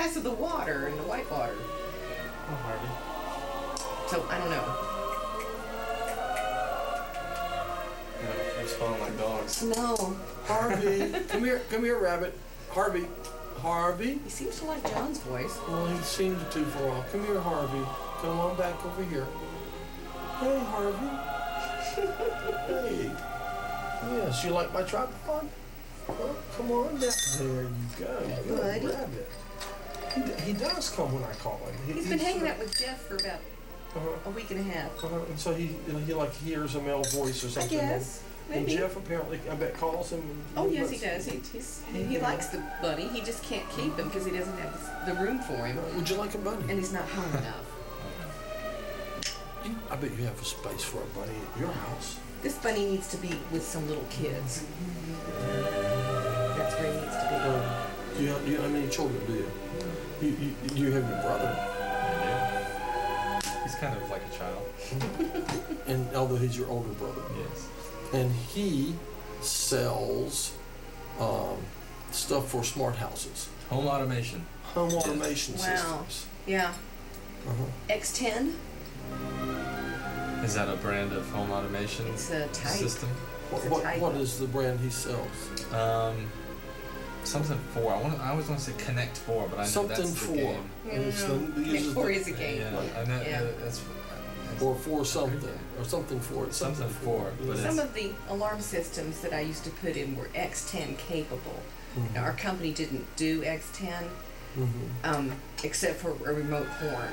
glass of the water and the white water. Oh, Harvey. So I don't know. Yeah, they're spawning like dogs. No. Harvey, come here, Rabbit. Harvey. He seems to like John's voice. Well, he seemed to for a while. Come here, Harvey. Come on back over here. Hey, Harvey. Hey. Yes, you like my tripod? Well, come on down. There you go. Good. Rabbit. He does come when I call him. He's been hanging out with Jeff for about a week and a half. And so he like hears a male voice or something. I guess. Maybe. And Jeff apparently, I bet, calls him. Oh, yes, he does. He likes the bunny. He just can't keep him because he doesn't have the room for him. Would you like a bunny? And he's not home enough. I bet you have a space for a bunny at your house. This bunny needs to be with some little kids. That's where he needs to be. You how many children do you? You have your brother. I do. He's kind of like a child. And although he's your older brother. Yes. And he sells stuff for smart houses. Home automation. Home automation Wow. systems. Yeah. X10? Is that a brand of home automation It's a type. system? What is the brand he sells? Something 4. I always want to say Connect 4, but I know Something that's the 4. game. Connect 4 is a game. Yeah, I know. Yeah. That's Or for something. Or something for it. Something for it, but Some of the alarm systems that I used to put in were X10 capable. Now, our company didn't do X10, except for a remote horn.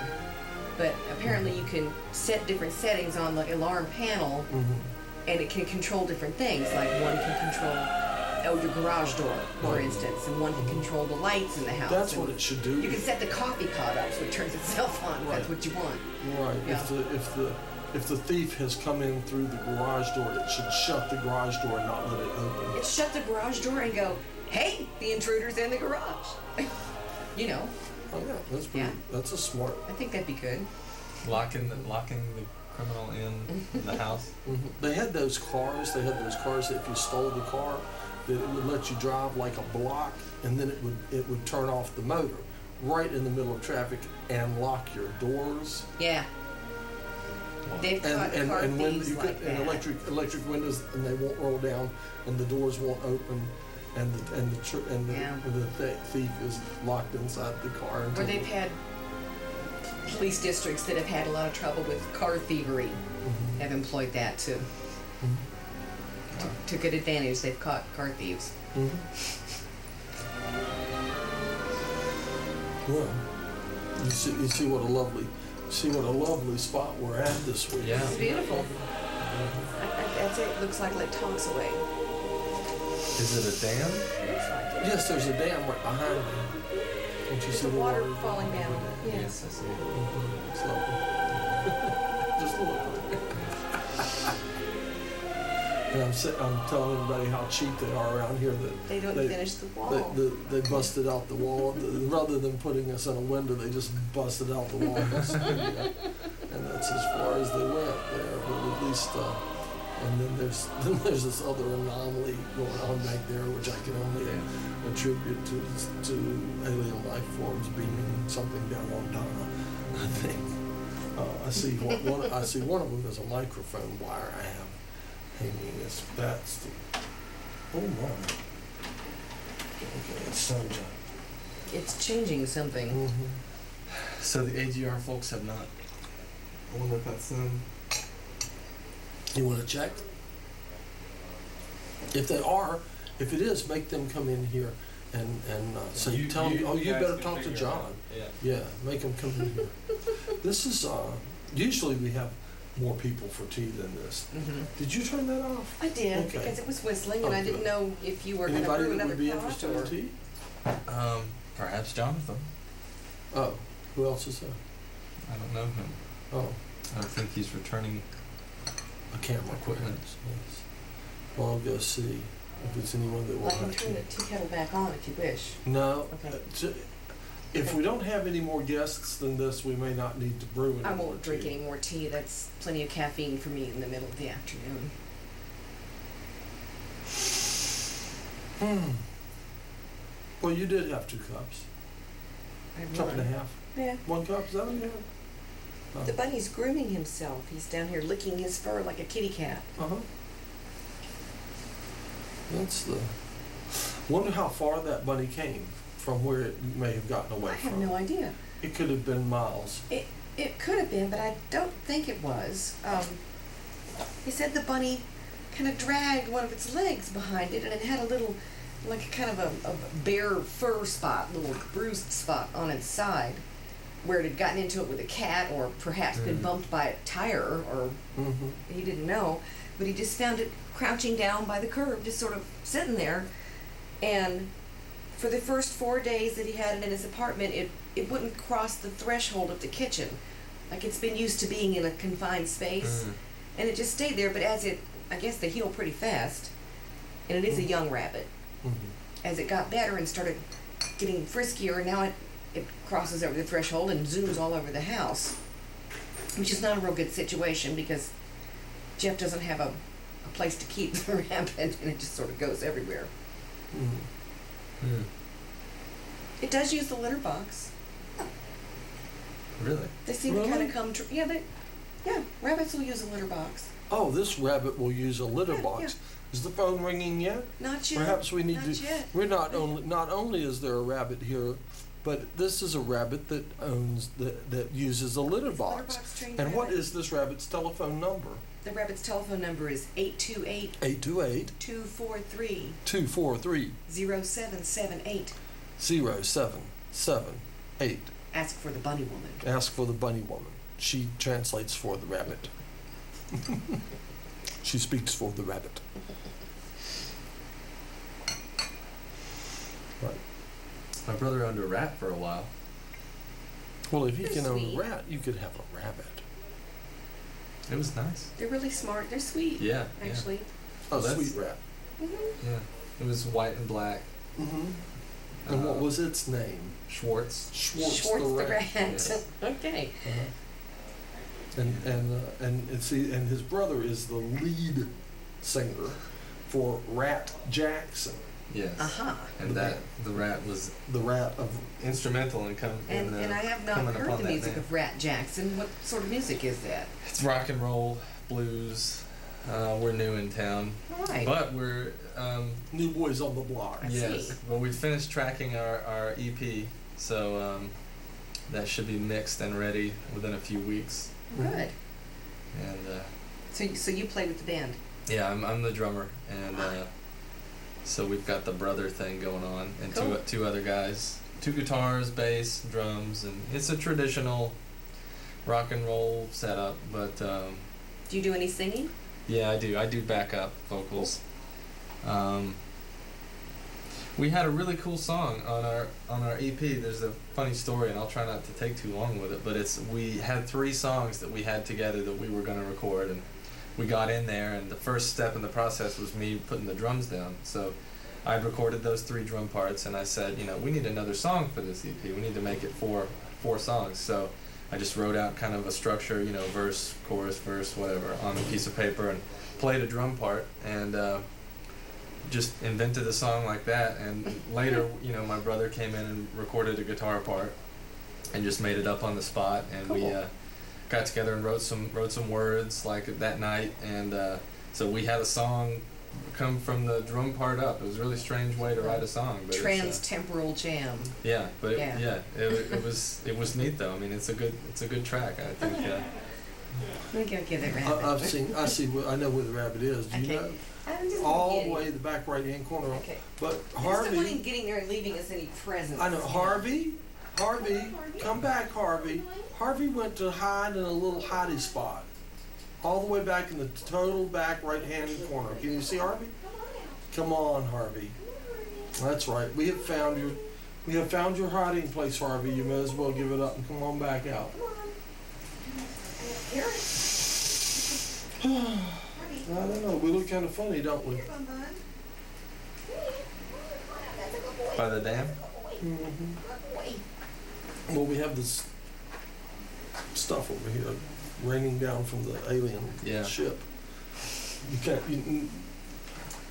But apparently you can set different settings on the alarm panel, and it can control different things. Like one can control your garage door, for instance, and one can control the lights in the house. That's what it should do. You can set the coffee pot up so it turns itself on if that's what you want. Right. Yeah. If the thief has come in through the garage door, it should shut the garage door and not let it open. It shut the garage door and go, hey, the intruder's in the garage. You know. Oh yeah, that's pretty. Yeah. That's a smart. I think that'd be good. locking the criminal in the house. They had those cars. They had those cars that if you stole the car, that it would let you drive like a block, and then it would turn off the motor right in the middle of traffic and lock your doors. Yeah. They've caught car and when thieves you like get that. electric windows, and they won't roll down, and the doors won't open, and the thief is locked inside the car. Or they've had police districts that have had a lot of trouble with car thievery have employed that to good advantage. They've caught car thieves. Well, you see what a lovely spot we're at this week. Yeah. It's beautiful. That's it. Looks like Lake Tonksaway. Is it a dam? Looks like it. Yes, there's a dam right behind me. Don't you see The water water falling down. Yes, I see it. It's lovely. Just look. And I'm telling everybody how cheap they are around here. That They don't finish the wall. They busted out the wall. Rather than putting us in a window, they just busted out the wall. And that's as far as they went there. But at least, and then there's this other anomaly going on back there, which I can only attribute to alien life forms beaming something down on Donna. I think I see one of them is a microphone wire I have hanging. That's the oh my. Okay, it's time to. It's changing something. So the AGR folks have not. I wonder if that's them. You want to check? If they are, if it is, make them come in here and say, tell them, oh, you better talk to John. Yeah, make them come in here. This is, usually we have more people for tea than this. Did you turn that off? I did, Okay. because it was whistling, and I didn't know if you were going to brew Anybody that another would be pot interested or... in tea? Perhaps Jonathan. Oh, who else is there? I don't know him. Oh, I don't think he's returning a camera equipment. Yes. Well, I'll go see if it's anyone that will I can have turn the tea. tea kettle back on if you wish. No. Okay. If we don't have any more guests than this, we may not need to brew any I more won't drink tea. any more tea. That's plenty of caffeine for me in the middle of the afternoon. Well, you did have 2 cups. I have Cup and a one. half. Yeah. 1 cup, is that what you have? Oh. The bunny's grooming himself. He's down here licking his fur like a kitty cat. Uh-huh. That's the... Wonder how far that bunny came from where it may have gotten away I from. have no idea. It could have been miles. It could have been, but I don't think it was. He said the bunny kind of dragged one of its legs behind it, and it had a little, like kind of a bare fur spot, little bruised spot on its side, where it had gotten into it with a cat, or perhaps been bumped by a tire, or he didn't know. But he just found it crouching down by the curb, just sort of sitting there. And for the first 4 days that he had it in his apartment, it wouldn't cross the threshold of the kitchen. Like it's been used to being in a confined space. And it just stayed there, but I guess they heal pretty fast. And it is a young rabbit. As it got better and started getting friskier, now it crosses over the threshold and zooms all over the house. Which is not a real good situation because Jeff doesn't have a place to keep the rabbit, and it just sort of goes everywhere. It does use the litter box. Really? They seem to kind of come to, rabbits will use a litter box. Oh, this rabbit will use a litter Yeah, box. yeah. Is the phone ringing yet? Not yet. Perhaps we need Not to. yet. We're not only is there a rabbit here, but this is a rabbit that uses a litter box. Trained And what rabbit. is this rabbit's telephone number? The rabbit's telephone number is 828 828 243 243 0778. 0778. Ask for the bunny woman. Ask for the bunny woman. She translates for the rabbit. She speaks for the rabbit. Right. My brother owned a rat for a while. Well, if you They're can own sweet. a rat, you could have a rabbit. It was nice. They're really smart. They're sweet. Yeah. Actually. A that's- sweet rat. Yeah. It was white and black. And what was its name? Schwartz. Schwartz the rat. Yes. Okay. And his brother is the lead singer for Rat Jackson, Yes. And The that the rat was the rat of. instrumental in coming. And I have not coming heard upon the that music name. of Rat Jackson. What sort of music is that? It's rock and roll, blues. We're new in town, All right. but we're New Boys on the Block. I yes. see. Well, we finished tracking our EP, so that should be mixed and ready within a few weeks. Good. And So you play with the band? yeah, I'm the drummer, and so we've got the brother thing going on, and Cool. two other guys, 2 guitars, bass, drums, and it's a traditional rock and roll setup. But Do you do any singing? yeah, I do backup vocals. We had a really cool song on our EP. There's a funny story, and I'll try not to take too long with it. But we had 3 songs that we had together that we were going to record, and we got in there, and the first step in the process was me putting the drums down. So I'd recorded those 3 drum parts, and I said, we need another song for this EP. We need to make it four songs. So I just wrote out kind of a structure, verse, chorus, verse, whatever, on a piece of paper, and played a drum part, and just invented a song like that. And later, my brother came in and recorded a guitar part, and just made it up on the spot. And we Cool. got together and wrote some words like that night, and so we had a song come from the drum part up. It was a really strange way to write a song, but Trans-temporal jam. yeah, but Yeah. it was neat though. I mean, it's a good track. I think. Let me go get that rabbit. I know where the rabbit is. Do you Okay. know? I'm just All the getting- way to the back right hand corner. Okay. But I just don't want him Harvey, getting there and leaving us any presents. I know Harvey, come back, Harvey. Harvey went to hide in a little hidey spot, all the way back in the total back right hand corner. Can you see Harvey? Come on, Harvey. That's right. We have found your hiding place, Harvey. You may as well give it up and come on back out. I don't know. We look kind of funny, don't we? By the dam. Well, we have this stuff over here raining down from the alien ship. You can't.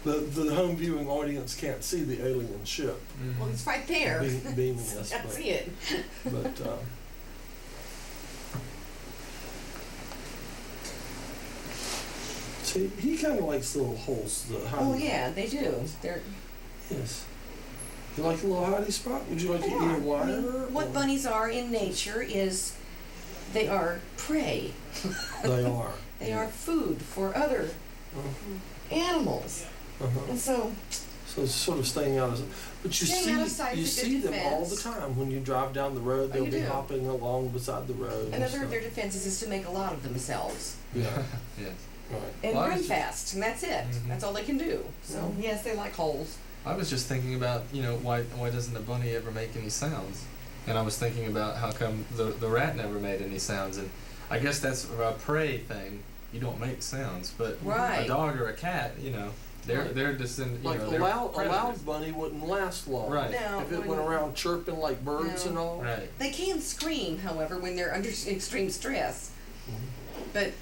The home viewing audience can't see the alien ship Well, it's right there. beaming us. I but- see it. But see, he kind of likes the little holes. Oh yeah, they do. They're. Yes. You like a little hidey spot? Would you like to eat a wire? I mean, what bunnies are in nature is they are prey. They are. They are food for other animals. And so it's sort of staying out of, but you see them all the time when you drive down the road. They'll be hopping along beside the road. Another of their defenses is to make a lot of themselves. Yeah. Yes. Right. And run fast, and that's it. That's all they can do. So yes, they like holes. I was just thinking about, why doesn't a bunny ever make any sounds? And I was thinking about how come the rat never made any sounds, and I guess that's a prey thing. You don't make sounds, but a dog or a cat, they're just in, like they're a loud bunny wouldn't last long. Right. No, if it went around chirping like birds and all. Right. They can scream, however, when they're under extreme stress. But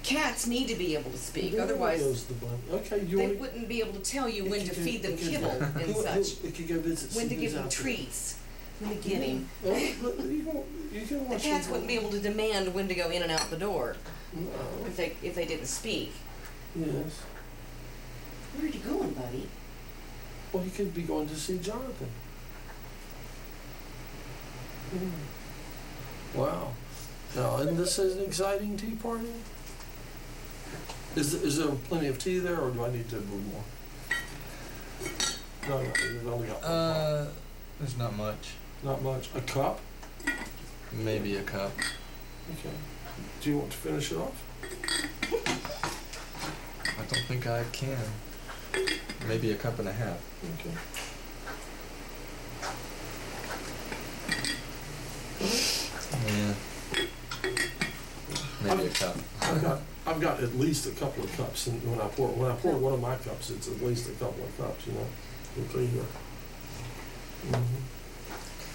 cats need to be able to speak, otherwise they wouldn't be able to tell you when to feed them kibble and such. It could go visit when to give them treats. When to get him. The cats wouldn't be able to demand when to go in and out the door. No. If they didn't speak. Yes. Where are you going, buddy? Well, he could be going to see Jonathan. Wow. Now, isn't this an exciting tea party? Is there plenty of tea there, or do I need to brew more? No, we've only got one. There's not much. Not much. A cup? Maybe a cup. Okay. Do you want to finish it off? I don't think I can. Maybe a cup and a half. Okay. Yeah. Maybe a cup. I've got at least a couple of cups, and when I pour one of my cups, it's at least a couple of cups. We'll tell you here.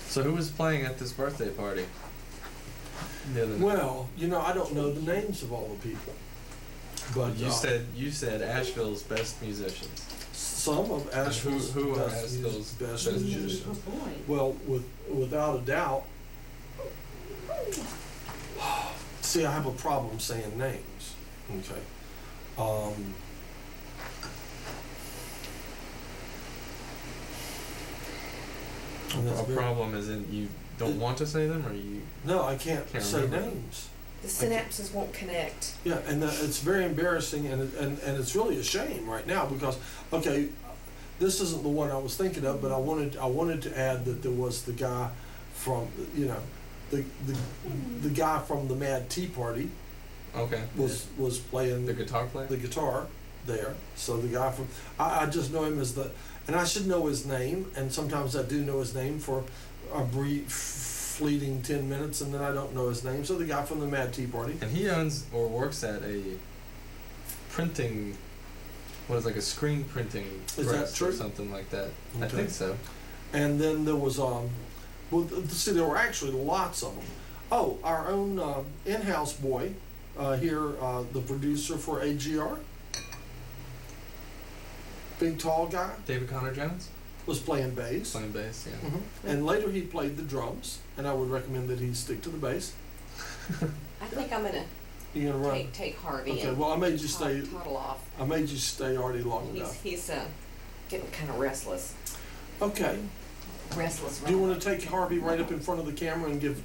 So who was playing at this birthday party? Well, I don't know the names of all the people, but you said Asheville's best musicians. Some of Asheville's best musicians. Well, without a doubt. See, I have a problem saying names. Okay. A problem is in you don't want to say them, or you? No, I can't say names. The synapses won't connect. Yeah, and it's very embarrassing, and it's really a shame right now because, okay, this isn't the one I was thinking of, but I wanted to add that there was the guy from the guy from the Mad Tea Party. Okay. Was playing the guitar player. The guitar there. So the guy from I just know him as and I should know his name, and sometimes I do know his name for a brief, fleeting 10 minutes, and then I don't know his name. So the guy from the Mad Tea Party. And he owns or works at a printing, like a screen printing press or something like that. Okay. I think so. And then there was see, there were actually lots of them. Oh, our own in-house boy here, the producer for AGR. Big tall guy. David Connor Jones? Was playing bass. Playing bass, yeah. And later he played the drums, and I would recommend that he stick to the bass. I think I'm gonna. You're gonna run. Take Harvey. Okay. Well, I made you stay. Toddle off. I made you stay already long enough. He's getting kind of restless. Okay. Restless. Do you want to take Harvey right up in front of the camera and give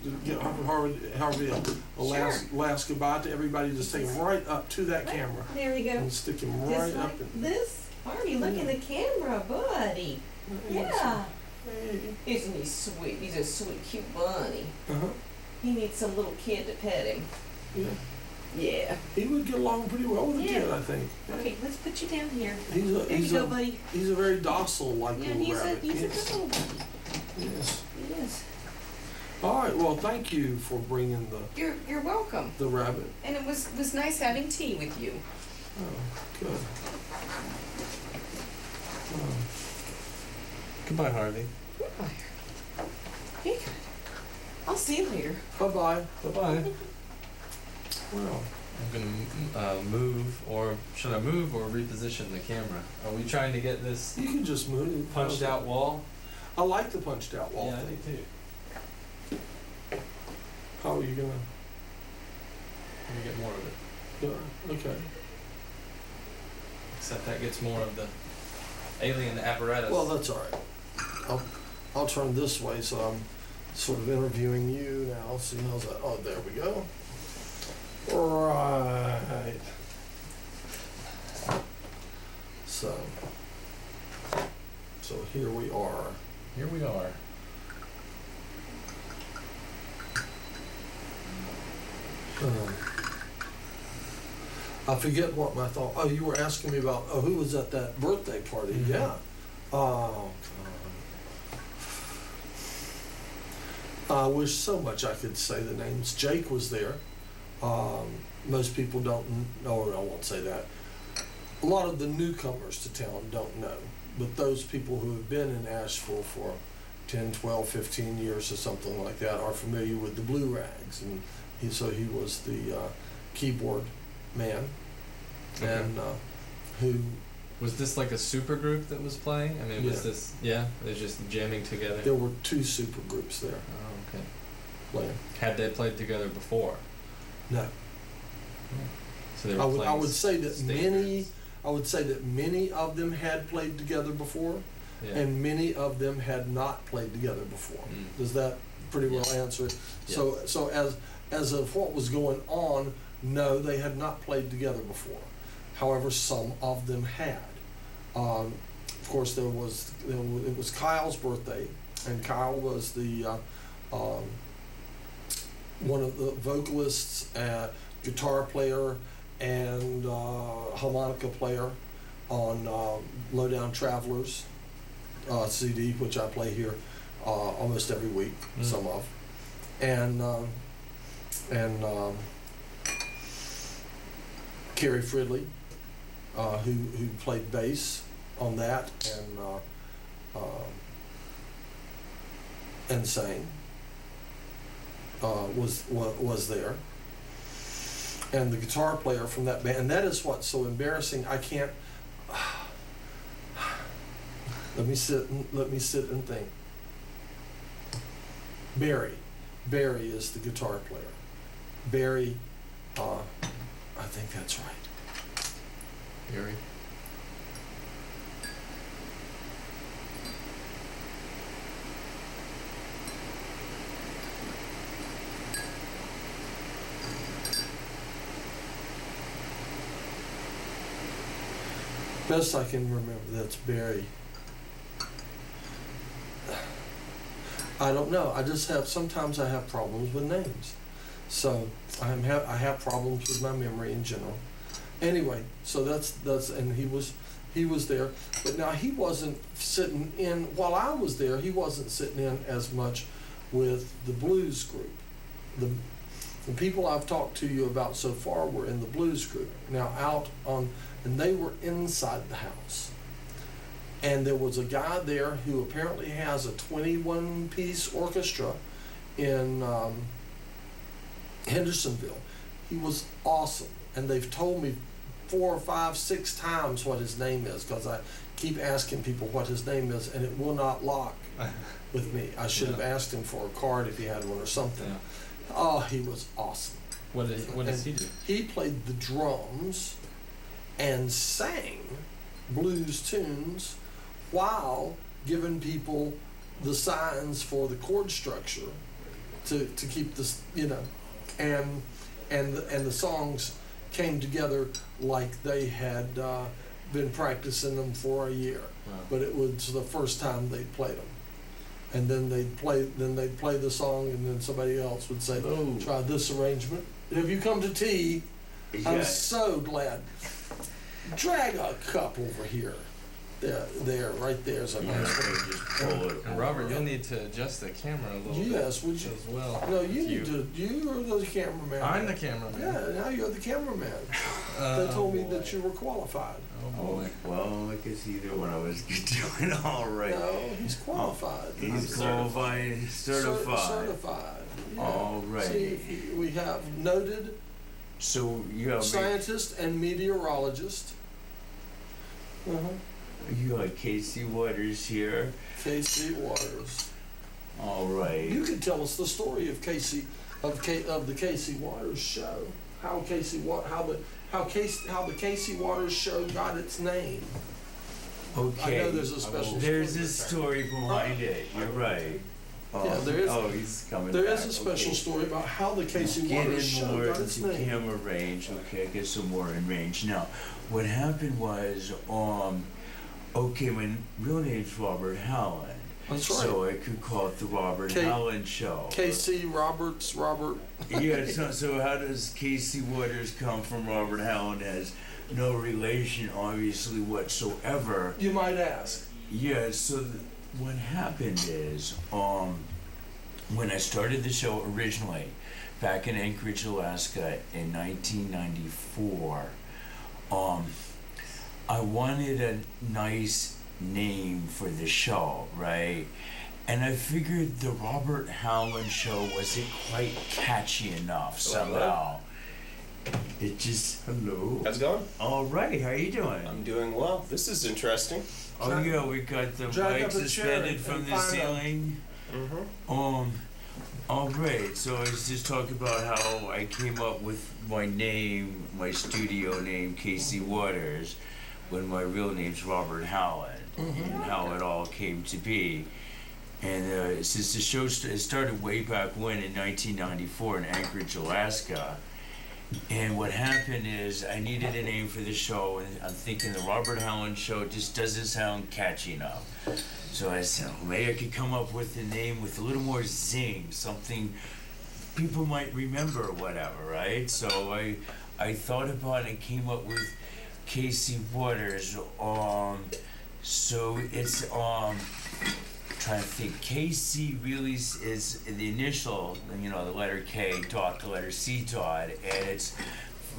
Harvey a last goodbye to everybody? Just take him right up to that camera. There you go. And stick him right up. This. Harvey, look in the camera, buddy. Yeah. Hey. Isn't he sweet? He's a sweet, cute bunny. Uh-huh. He needs some little kid to pet him. Yeah. Yeah. He would get along pretty well with a kid, I think. Okay, let's put you down here. There you go, buddy. He's a very docile, little rabbit. He's a good little buddy. Yes. He is. All right. Well, thank you for bringing You're welcome. The rabbit. And it was nice having tea with you. Oh, good. Goodbye, Harvey. Goodbye. Be good. I'll see you later. Bye-bye. Bye-bye. Well, I'm gonna move, or should I move or reposition the camera? Are we trying to get this? You can just move. Punched out wall. I like the punched out wall. Yeah, I do too. you gonna? Let me get more of it. Yeah, okay. Except that gets more of the alien apparatus. Well, that's all right. I'll turn this way, so I'm sort of interviewing you now. See how's that? Oh, there we go. Right. So here we are. Here we are. I forget what my thought. Oh, you were asking me about who was at that birthday party? Mm-hmm. Yeah. Oh God. I wish so much I could say the names. Jake was there. Most people don't know. I won't say that. A lot of the newcomers to town don't know, but those people who have been in Asheville for 10, 12, 15 years or something like that are familiar with the Blue Rags, and he was the keyboard man. Okay. And who was this like a super group that was playing? I mean, was this? Yeah, they're just jamming together. There were 2 super groups there Oh, okay. playing. Had they played together before? No, So they were I playing would say that standards. many of them had played together before, Yeah. and many of them had not played together before. Mm. Does that pretty well answer it? Yes. So as of what was going on, no, they had not played together before. However, some of them had. Of course, it was Kyle's birthday, and Kyle was the one of the vocalists, guitar player, and harmonica player on Lowdown Travelers CD, which I play here almost every week, some of, and Kerry Fridley, who played bass on that and sang, was there, and the guitar player from that band. And that is what's so embarrassing. I can't. Let me sit and think. Barry is the guitar player. Barry, I think that's right. Barry. Best I can remember, that's Barry. I don't know. Sometimes I have problems with names. So I have problems with my memory in general. Anyway, so that's and he was there, but now he wasn't sitting in while I was there. He wasn't sitting in as much with the blues group. The people I've talked to you about so far were in the blues group. Now and they were inside the house. And there was a guy there who apparently has a 21-piece orchestra in Hendersonville. He was awesome. And they've told me 4 or 5, 6 times what his name is, because I keep asking people what his name is, and it will not lock with me. I should have asked him for a card if he had one or something. Yeah. Oh, he was awesome. What does he do? He played the drums and sang blues tunes while giving people the signs for the chord structure to keep this, and the songs came together like they had been practicing them for a year. Wow. But it was the first time they played them. And then they'd play the song, and then somebody else would say, Oh. try this arrangement. Have you come to tea? I'm Yeah. so glad. Drag a cup over here. There, right there's a Yeah, nice one. or just pull it. And Robert, you'll need to adjust the camera a little bit. Yes, would you? As well. No, you're the cameraman. I'm the cameraman. Yeah, now you're the cameraman. Oh, They told me boy. that you were qualified. Oh Oh, boy. well, I guess either one of us could do it all right. No, he's qualified. He's qualified, certified. Certified. Yeah. All right. See, we have noted So you got scientist and meteorologist. you got Casey Waters here. Casey Waters. All right. You could tell us the story of Casey of the Casey Waters show. How the Casey Waters show got its name. Okay. I know there's a special There's story. a story behind it. You're right. Yeah, there is. Oh, he's coming There back. is a special Okay. story about how the Casey Get Waters in show more got its into name. camera range. Okay, I get some more in range. Now, what happened was, okay, my real name's Robert Howland. That's right. So I could call it the Robert Howland Show. Casey Roberts, Robert. Yeah, so how does Casey Waters come from Robert Howland? Has no relation, obviously, whatsoever. You might ask. Yeah, so what happened is, when I started the show originally, back in Anchorage, Alaska, in 1994, I wanted a nice name for the show, right? And I figured the Robert Howland Show wasn't quite catchy enough somehow. It just, hello. How's it going? All right, how you doing? I'm doing well. This is interesting. Oh yeah, we got the Drag mic up a chair suspended and from the find a- ceiling. All right. So I was just talking about how I came up with my name, my studio name, Casey Waters, when my real name's Robert Howland, and how it all came to be. And since the show it started way back when in 1994 in Anchorage, Alaska. And what happened is I needed a name for the show, and I'm thinking the Robert Howland Show just doesn't sound catchy enough. So I said, well, maybe I could come up with a name with a little more zing, something people might remember or whatever, right? So I thought about it and came up with Casey Waters. So it's trying to think. Casey really is the initial, the letter K dot, the letter C dot, and it's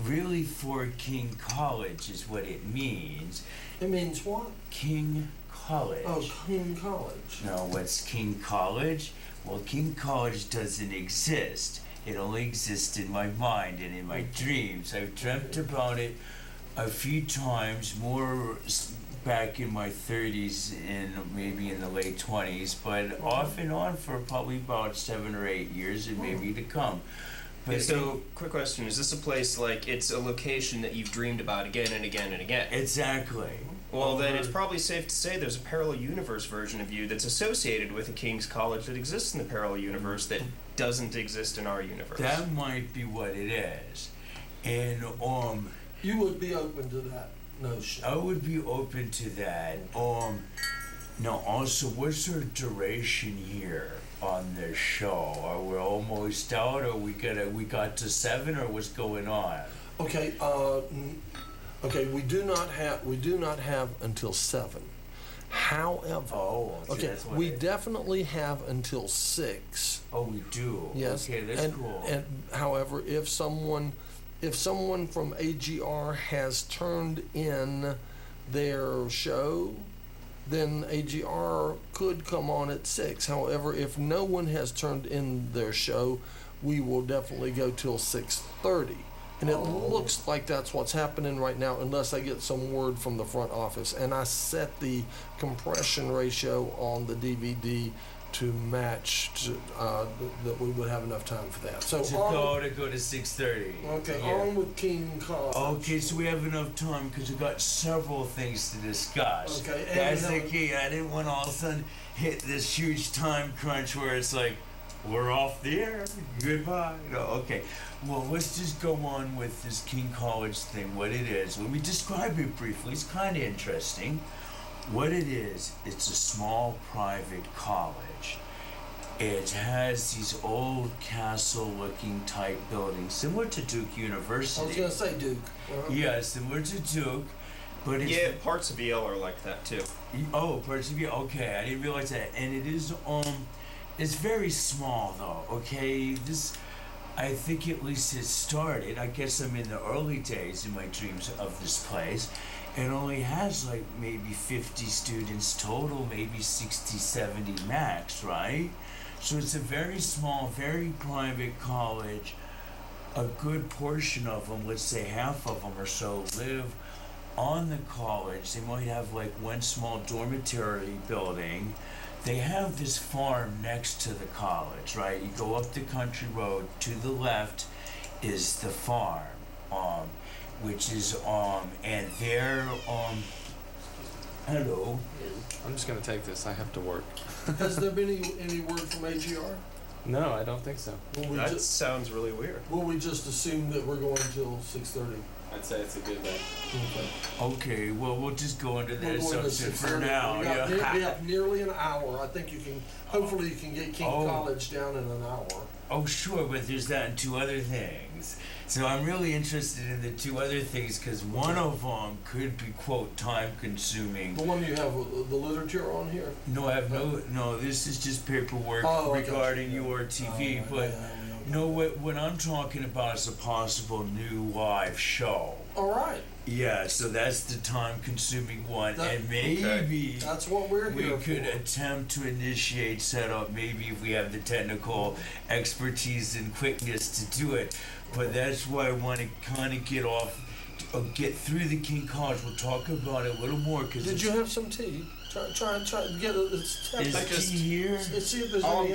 really for King College is what it means. It means what? King College. Oh, King College. Now, what's King College? Well, King College doesn't exist. It only exists in my mind and in my dreams. I've dreamt about it a few times, more back in my 30s and maybe in the late 20s, but off and on for probably about 7 or 8 years and maybe to come. But So, quick question. Is this a place, like, it's a location that you've dreamed about again and again and again? exactly. Well, then it's probably safe to say there's a parallel universe version of you that's associated with a King's College that exists in the parallel universe that doesn't exist in our universe. That might be what it is. And You would be open to that notion. I would be open to that. Now also, what's our duration here on this show? Are we almost out, or we got to 7, or what's going on? Okay. Okay. We do not have until 7. However. Oh, Okay. that's what We it is. definitely have until 6. Oh, we do. Yes. Okay, that's cool. And however, if someone from AGR has turned in their show, then AGR could come on at 6. However, if no one has turned in their show, we will definitely go till 6:30. And it looks like that's what's happening right now, unless I get some word from the front office. And I set the compression ratio on the DVD to match that we would have enough time for that. So to go to 6:30. Okay, Yeah. on with King College. Okay, so we have enough time because we got several things to discuss. Okay, and That's we the have- key. I didn't want to all of a sudden hit this huge time crunch where it's like, we're off the air. Goodbye. No, okay. Well, let's just go on with this King College thing, what it is. Let me describe it briefly. It's kind of interesting. What it is, it's a small private college. It has these old castle-looking type buildings, similar to Duke I was University. gonna say Duke. Yeah, similar to Duke, but it's Yeah, parts of Yale are like that too. oh, parts of you. Okay, I didn't realize that. And it is it's very small though. Okay, I think at least it started. I guess I'm in the early days in my dreams of this place. It only has like maybe 50 students total, maybe 60, 70 max, right? So it's a very small, very private college. A good portion of them, let's say half of them or so, live on the college. They might have like one small dormitory building they have this farm next to the college, right? You go up the country road, to the left is the farm, which is, and they're, hello. I'm just gonna take this. I have to work. Has there been any word from AGR? No, I don't think so. That sounds really weird. Will we just assume that we're going till 6:30? I'd say it's a good day. Okay, well, we'll just go into We're that going to assumption for 6:30. now. We Yeah. have nearly an hour. I think you can. Hopefully, you can get King College down in an hour. Oh, sure, but there's that and two other things. So I'm really interested in the two other things because one of them could be, quote, time-consuming. The one you have the literature on here. No, I have no. This is just paperwork regarding your TV. But you know what I'm talking about is a possible new live show. All right. Yeah, so that's the time-consuming one, and maybe that's what we could attempt to initiate setup. Maybe if we have the technical expertise and quickness to do it. But that's why I want to kind of get through the King College. We'll talk about it a little more. Did you have some tea? Try to get it. Is tea here? Let's see if there's any.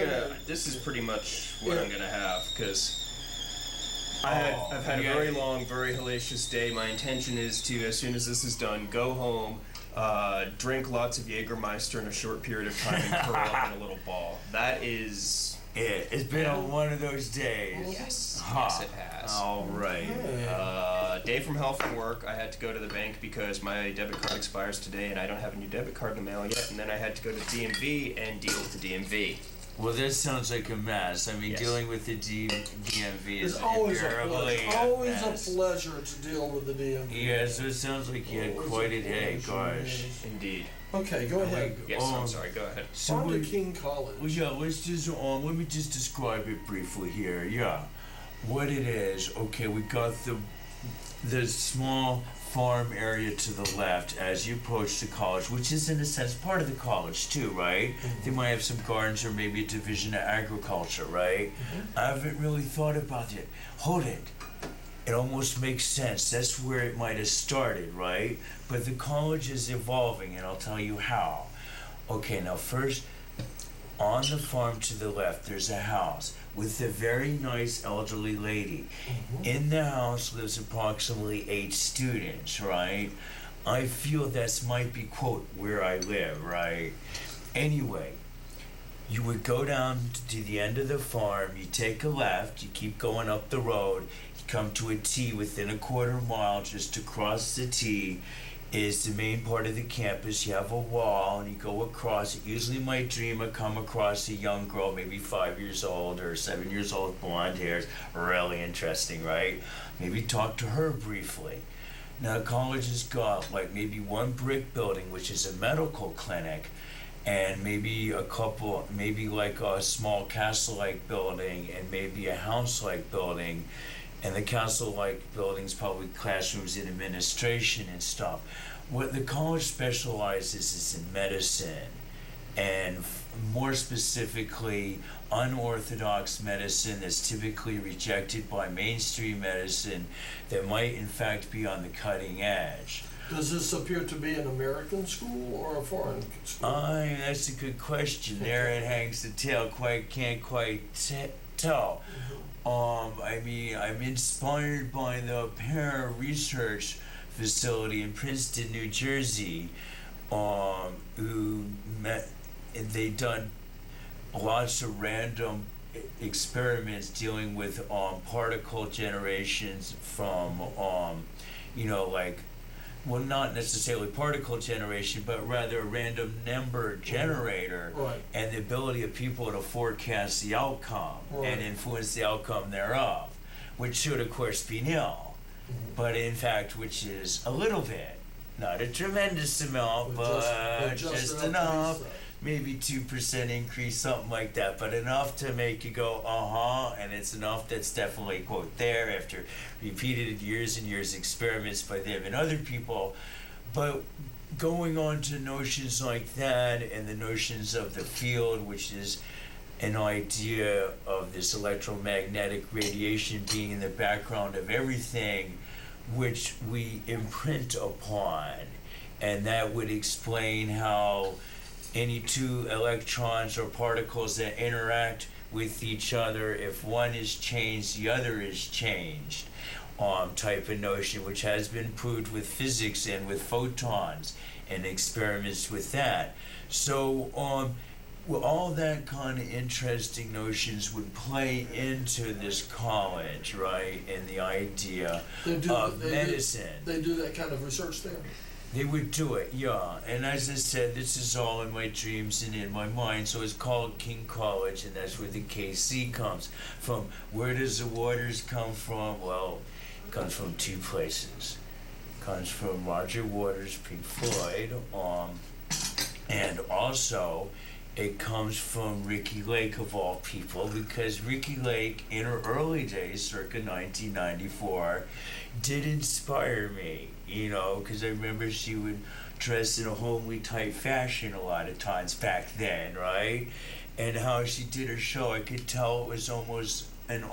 This is pretty much what I'm gonna have because. I've had a very long, very hellacious day. My intention is to, as soon as this is done, go home, drink lots of Jägermeister in a short period of time, and curl up in a little ball. That is. It's been one of those days. Yes, yes, it has. All right. Day from hell from work. I had to go to the bank because my debit card expires today, and I don't have a new debit card in the mail yet. And then I had to go to DMV and deal with the DMV. Well, this sounds like a mess. I mean, dealing with the DMV is always invariably always a pleasure to deal with the DMV. Yeah, so it sounds like you had quite a day, gosh. Indeed. Okay, go ahead. Yes, I'm sorry. Go ahead. On to King College. Well, yeah, let's just let me just describe it briefly here. Yeah, what it is. Okay, we got the small farm area to the left as you approach the college, which is in a sense part of the college too, right? Mm-hmm. They might have some gardens or maybe a division of agriculture, right? Mm-hmm. I haven't really thought about it. Hold it. It almost makes sense. That's where it might have started, right? But the college is evolving, and I'll tell you how. Okay, now first, on the farm to the left, there's a house with a very nice elderly lady. Mm-hmm. In the house lives approximately 8 students, right? I feel this might be, quote, where I live, right? Anyway, you would go down to the end of the farm, you take a left, you keep going up the road, you come to a T within a quarter mile. Just across the T is the main part of the campus. You have a wall and you go across it. Usually my dream, I come across a young girl, maybe 5 years old or 7 years old, blonde hair. Really interesting, right? Maybe talk to her briefly. Now college has got like maybe one brick building, which is a medical clinic, and maybe a couple, maybe like a small castle-like building and maybe a house-like building. And the castle-like buildings, probably classrooms in administration and stuff. What the college specializes is in medicine, and more specifically, unorthodox medicine that's typically rejected by mainstream medicine that might in fact be on the cutting edge. Does this appear to be an American school or a foreign school? That's a good question. There it hangs the tail. Can't quite tell. I mean, I'm inspired by the Para Research Facility in Princeton, New Jersey, they done lots of random experiments dealing with particle generations from, well, not necessarily particle generation, but rather a random number generator, right, and the ability of people to forecast the outcome, right, and influence the outcome thereof, which should, of course, be nil, but in fact, which is a little bit, not a tremendous amount, but just enough. Maybe 2% increase, something like that, but enough to make you go, and it's enough that's definitely, quote, there after repeated years and years experiments by them and other people. But going on to notions like that and the notions of the field, which is an idea of this electromagnetic radiation being in the background of everything, which we imprint upon, and that would explain how any two electrons or particles that interact with each other, if one is changed, the other is changed, type of notion, which has been proved with physics and with photons and experiments with that. So, well, all that kind of interesting notions would play into this college, right? And the idea of medicine. They do that kind of research there? They would do it, yeah. And as I said, this is all in my dreams and in my mind. So it's called King College, and that's where the KC comes from. Where does the Waters come from? Well, it comes from two places. It comes from Roger Waters, Pink Floyd, and also it comes from Ricky Lake, of all people, because Ricky Lake, in her early days, circa 1994, did inspire me, you know, because I remember she would dress in a homely type fashion a lot of times back then, right? And how she did her show, I could tell it was almost an,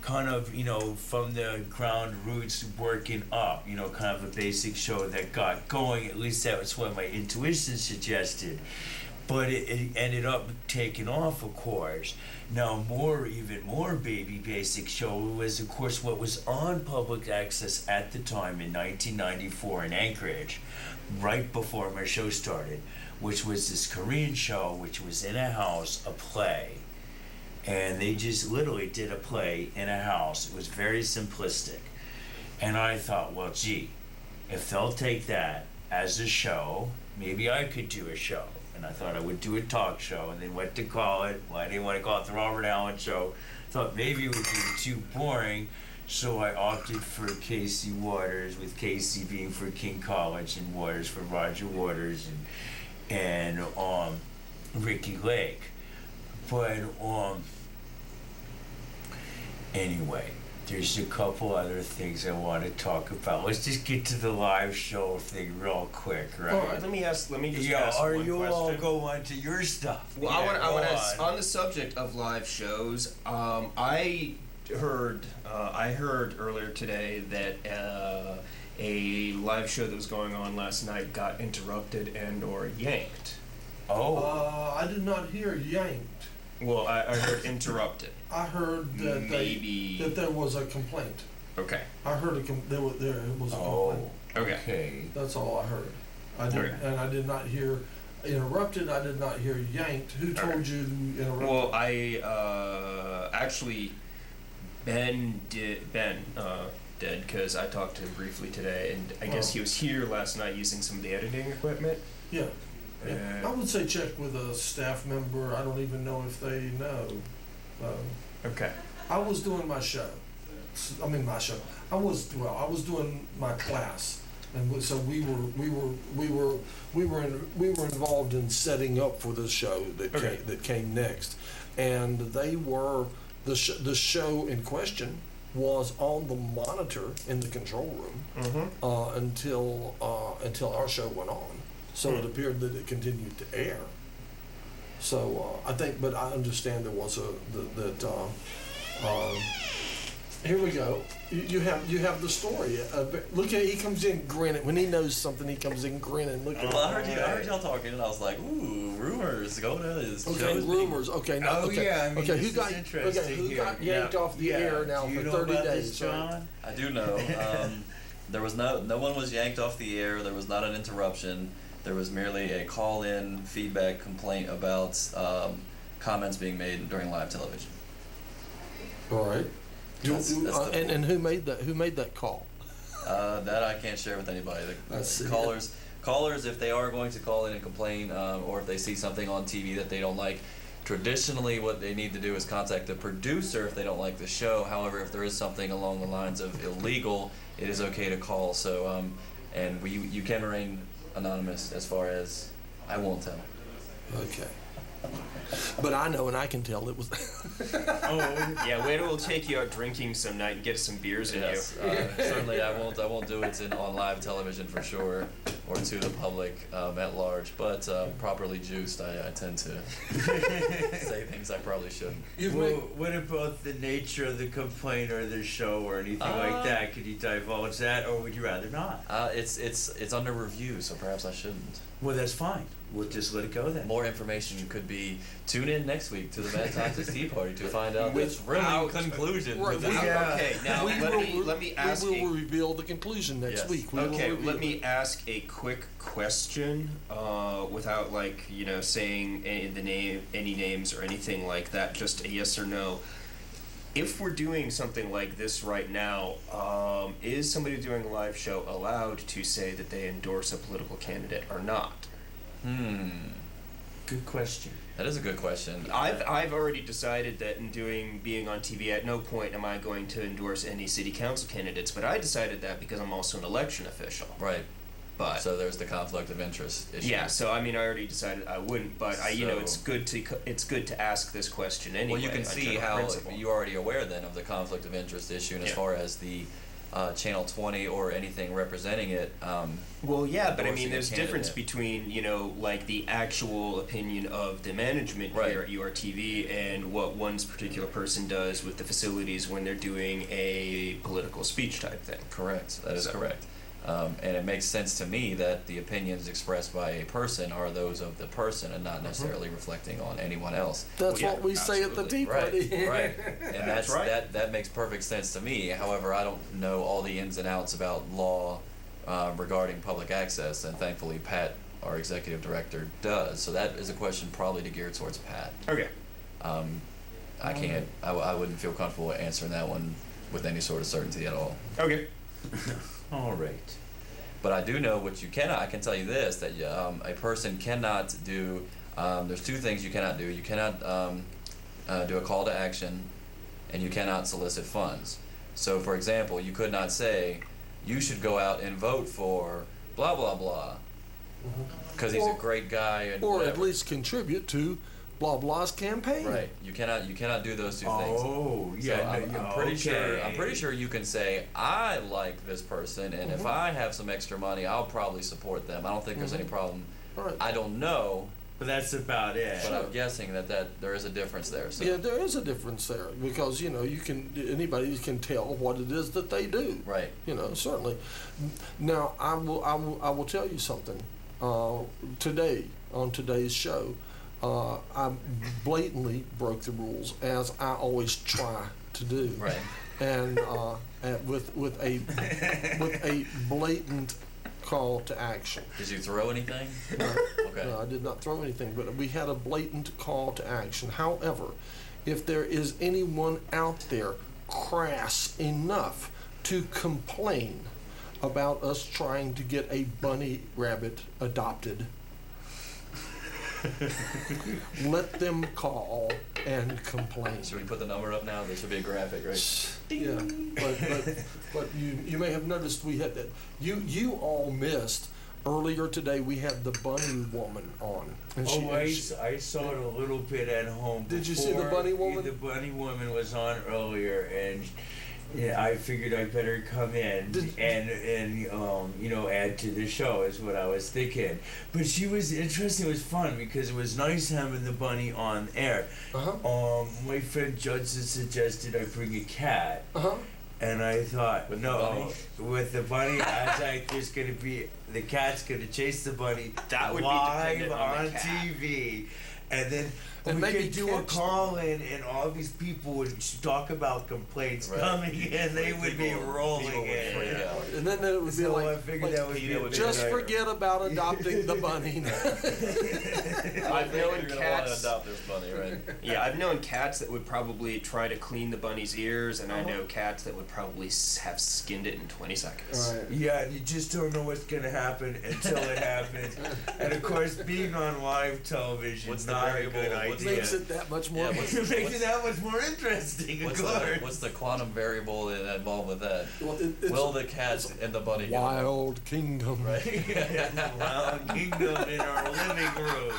kind of, you know, from the ground roots working up, you know, kind of a basic show that got going. At least that was what my intuition suggested. But it ended up taking off, of course. Now, even more baby basic show was, of course, what was on public access at the time in 1994 in Anchorage, right before my show started, which was this Korean show, which was in a house, a play. And they just literally did a play in a house. It was very simplistic. And I thought, well, gee, if they'll take that as a show, maybe I could do a show. And I thought I would do a talk show. And then what to call it? Well, I didn't want to call it the Robert Allen Show. Thought maybe it would be too boring. So I opted for Casey Waters, with Casey being for King College and Waters for Roger Waters and Ricky Lake. But anyway, there's a couple other things I want to talk about. Let's just get to the live show thing real quick, right? All right, let me just ask or one you question. all go on to your stuff. Well, I want to ask, on the subject of live shows, I heard earlier today that a live show that was going on last night got interrupted and or yanked. Oh. I did not hear yanked. Well, I heard interrupted. I heard that that there was a complaint. Okay. I heard there was a complaint. Okay. That's all I heard. And I did not hear interrupted. I did not hear yanked. Who told you interrupted? Well, I actually Ben did because I talked to him briefly today, and I guess he was here last night using some of the editing equipment. Yeah. Yeah. I would say check with a staff member. I don't even know if they know. Okay. I was doing my show. I was doing my class, and so we were involved in setting up for the show that came next, and the show in question was on the monitor in the control room until our show went on. So it appeared that it continued to air. So I think, but I understand there was here we go. You have the story. Look at, he comes in grinning. When he knows something, he comes in grinning. Look at. Well, I heard y'all talking, and I was like, "Ooh, rumors going on." Okay, rumors. Okay, now. Okay, yeah. I mean, okay. Who got yanked off the air now for 30 days? John? I do know. There was no one was yanked off the air. There was not an interruption. There was merely a call-in feedback complaint about comments being made during live television. All right. And who made that? Who made that call? That I can't share with anybody. Callers, if they are going to call in and complain, or if they see something on TV that they don't like, traditionally what they need to do is contact the producer if they don't like the show. However, if there is something along the lines of illegal, it is okay to call. So, and you can remain anonymous as far as I won't tell. Okay. But I know, and I can tell it was. Yeah, later we'll take you out drinking some night and get some beers in you. Certainly, I won't do it on live television for sure, or to the public at large. But properly juiced, I tend to say things I probably shouldn't. What about the nature of the complaint or the show or anything like that? Could you divulge that, or would you rather not? It's under review, so perhaps I shouldn't. Well, that's fine. We'll just let it go then. More information could be tune in next week to the Mad Scientist Tea Party to find out the thrilling conclusion. Right. To this. Yeah. Okay, now let me ask. We will reveal the conclusion next week. Okay, let me ask a quick question, without saying any names or anything like that. Just a yes or no. If we're doing something like this right now, is somebody doing a live show allowed to say that they endorse a political candidate or not? Good question. That is a good question. I've already decided that in being on TV, at no point am I going to endorse any city council candidates. But I decided that because I'm also an election official. Right. But so there's the conflict of interest issue. Yeah. So I already decided I wouldn't. But it's good to ask this question anyway. Well, you can see how you're already aware then of the conflict of interest issue, and as far as the Channel 20 or anything representing it. Well, yeah, but I mean, there's a difference between, the actual opinion of the management here at URTV and what one particular person does with the facilities when they're doing a political speech type thing. Correct. That is correct. And it makes sense to me that the opinions expressed by a person are those of the person and not necessarily reflecting on anyone else. That's what we say at the tea party. Right. And that makes perfect sense to me. However, I don't know all the ins and outs about law regarding public access, and thankfully Pat, our executive director, does. So that is a question probably to gear towards Pat. Okay. I wouldn't feel comfortable answering that one with any sort of certainty at all. Okay. All right. But I do know what you cannot. I can tell you this, that a person cannot do. There's two things you cannot do. You cannot do a call to action, and you cannot solicit funds. So, for example, you could not say, "You should go out and vote for blah blah blah," because he's a great guy, and or whatever. at least contribute to blah blah's campaign. Right. You cannot do those two things. Oh, yeah. So I'm pretty sure you can say, I like this person, and if I have some extra money, I'll probably support them. I don't think there's any problem. Right. I don't know, But that's about it. but I'm guessing that there is a difference there. So. Yeah, there is a difference there because anybody can tell what it is that they do. Right. Certainly. Now I will tell you something. Today on today's show, I blatantly broke the rules, as I always try to do. Right. And with a blatant call to action. Did you throw anything? No, Okay. no, I did not throw anything, but we had a blatant call to action. However, if there is anyone out there crass enough to complain about us trying to get a bunny rabbit adopted, let them call and complain. Should we put the number up now? There should be a graphic, right? Yeah, but you may have noticed we had that. You all missed earlier today. We had the bunny woman on. And I saw it a little bit at home. Did you see the bunny woman? The bunny woman was on earlier, and I figured I'd better come in and add to the show is what I was thinking. But she was interesting. It was fun because it was nice having the bunny on air. My friend Judson suggested I bring a cat. And I thought, with the bunny, I was like, the cat's gonna chase the bunny live on TV. And then we could do a call in, and all these people would talk about complaints coming in. They would be rolling in. And then it would be I figured that would be just forget about adopting the bunny. I've known cats. cats. Want to adopt this bunny, right? Yeah, I've known cats that would probably try to clean the bunny's ears, and I know cats that would probably have skinned it in 20 seconds. Right. Yeah, and you just don't know what's going to happen until it happens. And of course, being on live television is not a good idea. Makes it that much more. It makes it that much more interesting, of course. What's the quantum variable involved with that? Well, Will the cat and the bunny Wild Kingdom. Right. Wild Kingdom in our living room.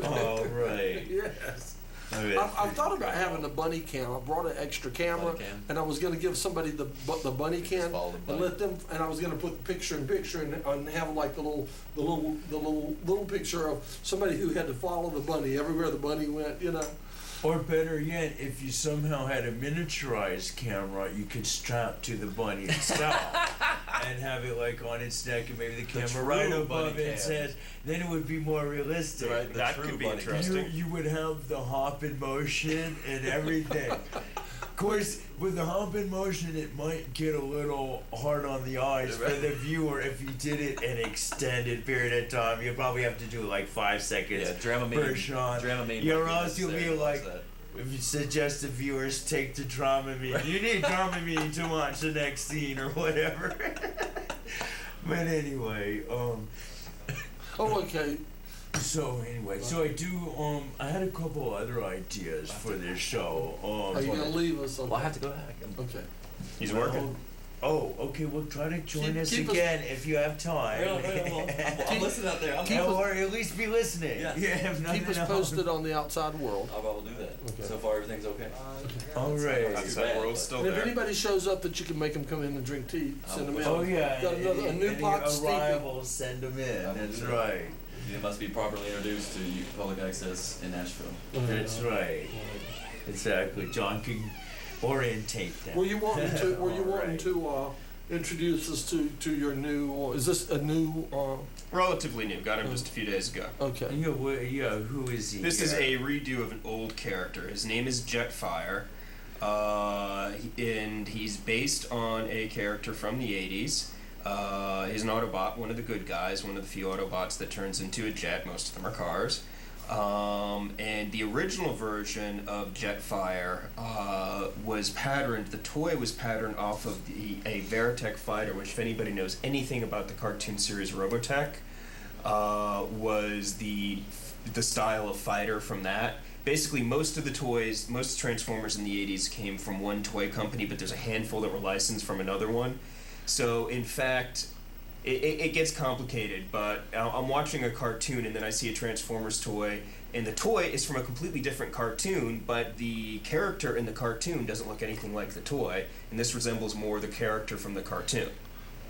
All right. Yes. I've thought about having a bunny cam. I brought an extra camera, Bunny cam. and I was going to give somebody the bunny cam follow the and bunny. let them. And I was going to put the picture in picture and have like the little picture of somebody who had to follow the bunny everywhere the bunny went. You know. Or better yet, if you somehow had a miniaturized camera, you could strap to the bunny itself and have it like on its neck, and maybe the camera true right bunny above it cam. says. Then it would be more realistic. Right, the That true could be bunny interesting. You would have the hop in motion and everything. Of course, with the hop in motion, it might get a little hard on the eyes for the viewer if you did it an extended period of time. You probably have to do like 5 seconds Yeah, Dramamine. per shot. Dramamine. Or might else you'll be necessary to like, watch that. if you suggest the viewers take the Dramamine, you need Dramamine to watch the next scene or whatever. But anyway, Oh, okay. so I do, I had a couple other ideas for this show. Are you gonna leave us? Well, I have to go back. Okay. He's working. Oh, okay, well, try to join Keep- us keep us- again if you have time. I'm listening out there. Or at least be listening. Yes. Yeah, if nothing Keep us else. posted on the outside world. I will do that. Okay. So far, everything's okay. All right. Outside world's still And if there. anybody shows up that you can make them come in and drink tea, send them in. Oh yeah, Got another, a new any pot steeping. arrivals, send them in. I will That's do that. right. They must be properly introduced to you, public access in Nashville. That's right. Exactly. John can orientate them. Were you wanting to? Were you All wanting right. to introduce us to your new? Is this a new? Relatively new. Got him just a few days ago. Okay. Yeah, who is he? This is a redo of an old character. His name is Jetfire, and he's based on a character from the 80s. He's an Autobot, one of the good guys, one of the few Autobots that turns into a jet. Most of them are cars. And the original version of Jetfire was patterned, the toy was patterned off of a Veritech fighter, which if anybody knows anything about the cartoon series Robotech, was the style of fighter from that. Basically, most of the toys, most Transformers in the 80s came from one toy company, but there's a handful that were licensed from another one. So, in fact, it gets complicated, but I'm watching a cartoon and then I see a Transformers toy, and the toy is from a completely different cartoon, but the character in the cartoon doesn't look anything like the toy, and this resembles more the character from the cartoon.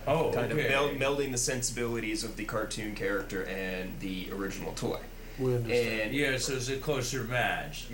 Oh, Kind okay. of melding the sensibilities of the cartoon character and the original toy. We understand. And Yeah, so it's a closer match.